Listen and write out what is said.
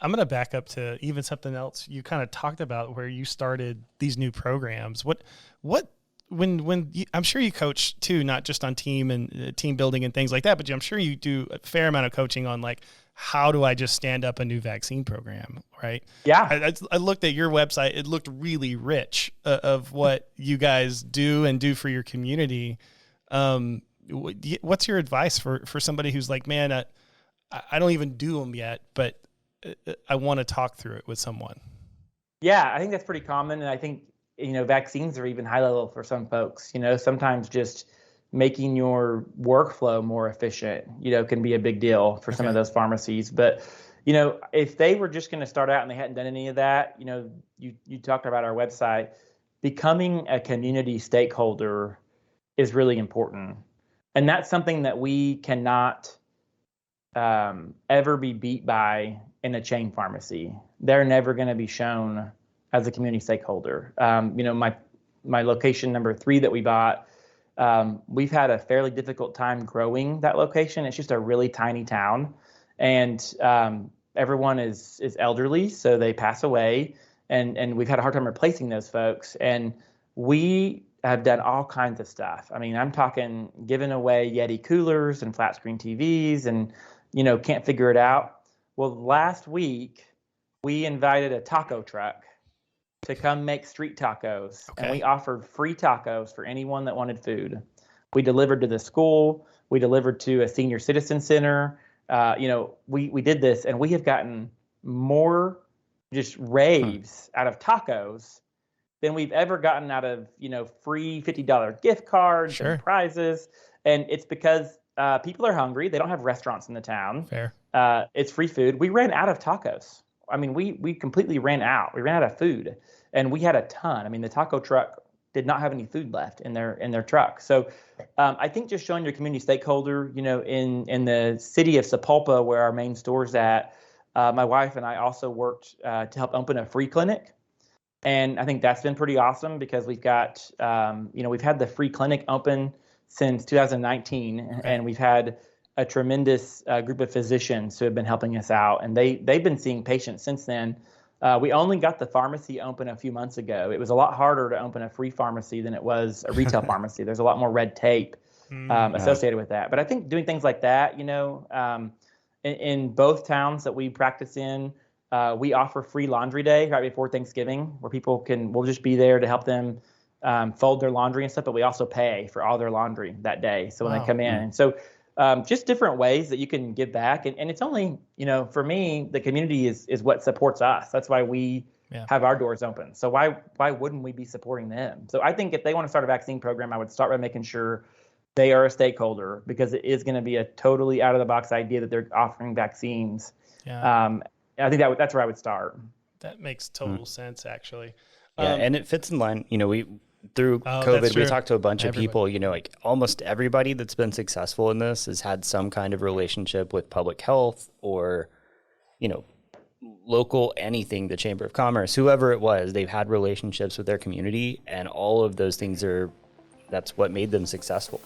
I'm going to back up to even something else you kind of talked about where you started these new programs. I'm sure you coach too, not just on team and team building and things like that, but I'm sure you do a fair amount of coaching on like, how do I just stand up a new vaccine program? Right. Yeah. I looked at your website. It looked really rich of what you guys do and do for your community. What's your advice for somebody who's like, man, I don't even do them yet, but I want to talk through it with someone? Yeah, I think that's pretty common. And I think, vaccines are even high level for some folks. Sometimes just making your workflow more efficient, can be a big deal for some of those pharmacies. But, if they were just going to start out and they hadn't done any of that, you talked about our website, becoming a community stakeholder is really important. And that's something that we cannot ever be beat by in a chain pharmacy. They're never going to be shown as a community stakeholder. My location number 3 that we bought, we've had a fairly difficult time growing that location. It's just a really tiny town, and everyone is elderly, so they pass away, and we've had a hard time replacing those folks. And we have done all kinds of stuff. I mean, I'm talking giving away Yeti coolers and flat screen TVs, and can't figure it out. Well, last week we invited a taco truck to come make street tacos, and we offered free tacos for anyone that wanted food. We delivered to the school. We delivered to a senior citizen center. We did this, and we have gotten more just raves out of tacos than we've ever gotten out of, free $50 gift cards and prizes. And it's because people are hungry. They don't have restaurants in the town. Fair. It's free food. We ran out of tacos. I mean, we completely ran out. We ran out of food, and we had a ton. I mean, the taco truck did not have any food left in their truck. So I think just showing your community stakeholder, in the city of Sapulpa, where our main store's at, my wife and I also worked to help open a free clinic. And I think that's been pretty awesome because we've got, we've had the free clinic open since 2019, and we've had a tremendous group of physicians who have been helping us out, and they've been seeing patients since then. We only got the pharmacy open a few months ago. It was a lot harder to open a free pharmacy than it was a retail pharmacy. There's a lot more red tape associated with that. But I think doing things like that, in both towns that we practice in, we offer free laundry day right before Thanksgiving, where we'll just be there to help them fold their laundry and stuff, but we also pay for all their laundry that day. So when they come in, and so just different ways that you can give back. And it's only, for me, the community is what supports us. That's why we have our doors open. So why wouldn't we be supporting them? So I think if they want to start a vaccine program, I would start by making sure they are a stakeholder, because it is going to be a totally out of the box idea that they're offering vaccines. I think that's where I would start. That makes total sense, actually. And it fits in line. Through COVID, we talked to a bunch of people, like almost everybody that's been successful in this has had some kind of relationship with public health or, local anything, the Chamber of Commerce, whoever it was, they've had relationships with their community, and all of those things that's what made them successful.